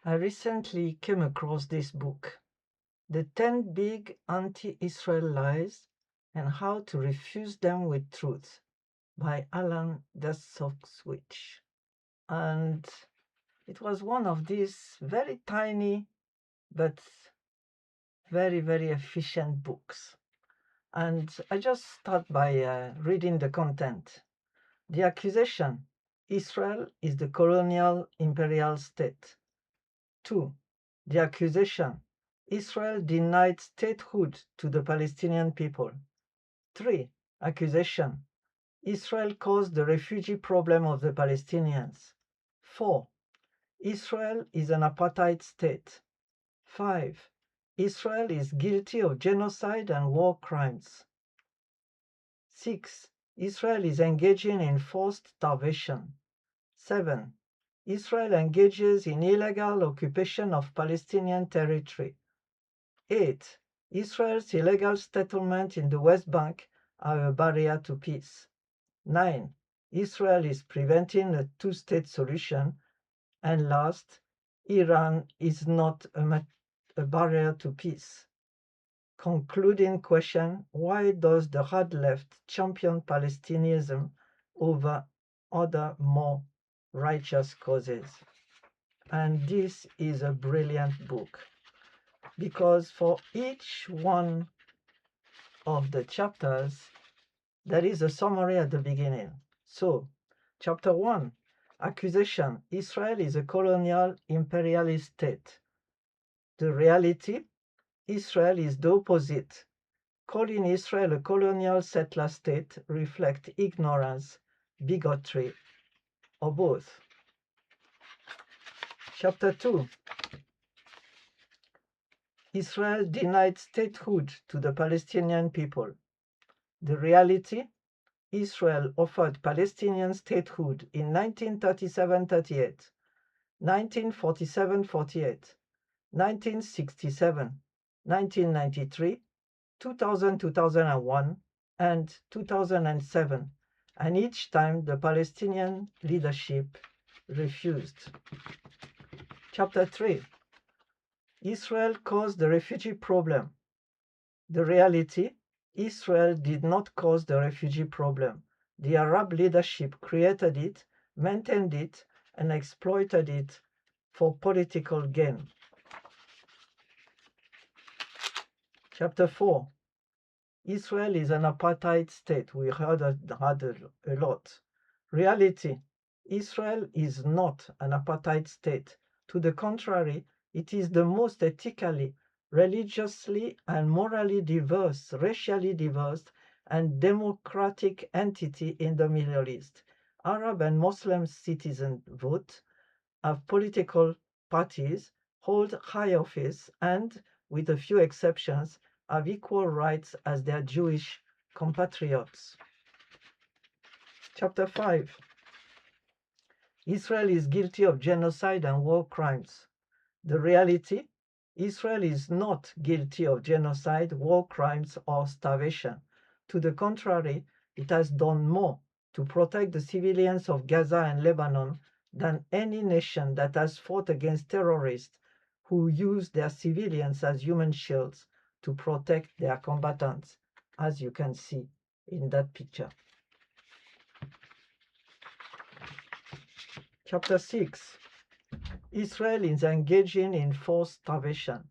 I recently came across this book, The 10 Big Anti-Israel Lies and How to Refute Them with Truth by Alan Dershowitz. And it was one of these very tiny but very, very efficient books. And I just start by reading the content. The accusation: Israel is the colonial imperial state. 2. The accusation: Israel denied statehood to the Palestinian people. 3. Accusation: Israel caused the refugee problem of the Palestinians. 4. Israel is an apartheid state. 5. Israel is guilty of genocide and war crimes. 6. Israel is engaging in forced starvation. 7. Israel engages in illegal occupation of Palestinian territory. 8. Israel's illegal settlements in the West Bank are a barrier to peace. 9. Israel is preventing a two-state solution. And last, Iran is not a barrier to peace. Concluding question: why does the hard left champion Palestinianism over other more righteous causes? And this is a brilliant book, because for each one of the chapters there is a summary at the beginning. So, chapter 1, accusation: Israel is a colonial imperialist state. The reality: Israel is the opposite. Calling Israel a colonial settler state reflects ignorance, bigotry, or both. Chapter 2, Israel denied statehood to the Palestinian people. The reality: Israel offered Palestinian statehood in 1937-38, 1947-48, 1967, 1993, 2000-2001, and 2007, and each time the Palestinian leadership refused. Chapter 3, Israel caused the refugee problem. The reality: Israel did not cause the refugee problem. The Arab leadership created it, maintained it, and exploited it for political gain. Chapter 4, Israel is an apartheid state. We heard a lot. Reality: Israel is not an apartheid state. To the contrary, it is the most ethically, religiously, and morally diverse, racially diverse, and democratic entity in the Middle East. Arab and Muslim citizens vote, have political parties, hold high office, and, with a few exceptions, have equal rights as their Jewish compatriots. Chapter 5, Israel is guilty of genocide and war crimes. The reality: Israel is not guilty of genocide, war crimes, or starvation. To the contrary, it has done more to protect the civilians of Gaza and Lebanon than any nation that has fought against terrorists who use their civilians as human shields to protect their combatants, as you can see in that picture. Chapter 6, Israel is engaging in forced starvation.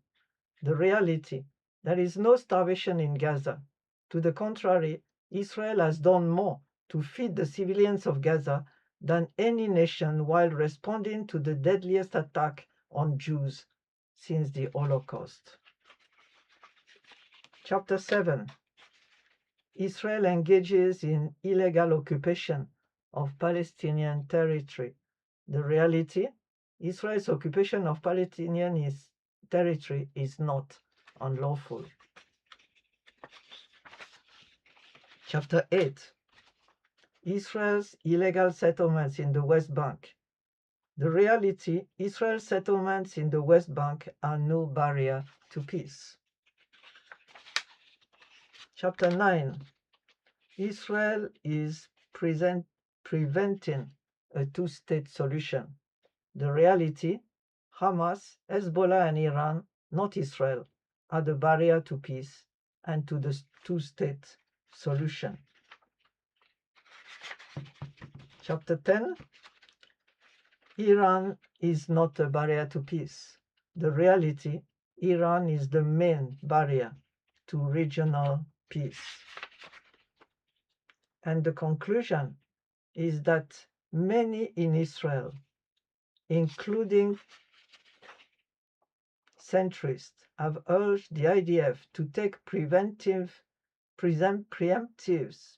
The reality: there is no starvation in Gaza. To the contrary, Israel has done more to feed the civilians of Gaza than any nation while responding to the deadliest attack on Jews since the Holocaust. Chapter 7, Israel engages in illegal occupation of Palestinian territory. The reality: Israel's occupation of Palestinian territory is not unlawful. Chapter 8, Israel's illegal settlements in the West Bank. The reality: Israel's settlements in the West Bank are no barrier to peace. Chapter 9, Israel is preventing a two-state solution. The reality: Hamas, Hezbollah, and Iran, not Israel, are the barrier to peace and to the two-state solution. Chapter 10. Iran is not a barrier to peace. The reality, Iran is the main barrier to regional peace. And the conclusion is that many in Israel, including centrists, have urged the IDF to take preemptive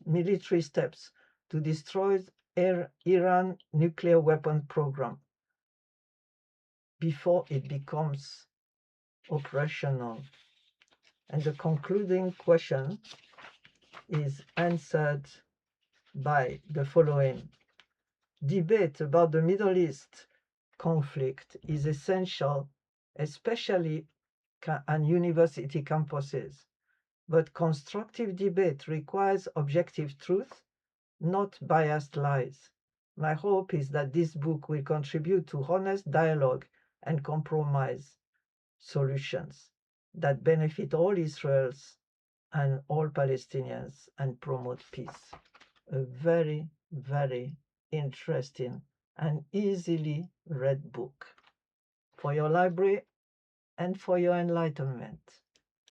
military steps to destroy Iran nuclear weapon program before it becomes operational. And the concluding question is answered by the following. Debate about the Middle East conflict is essential, especially on university campuses. But constructive debate requires objective truth, not biased lies. My hope is that this book will contribute to honest dialogue and compromise solutions that benefit all Israelis and all Palestinians and promote peace. A very, very interesting and easily read book for your library and for your enlightenment.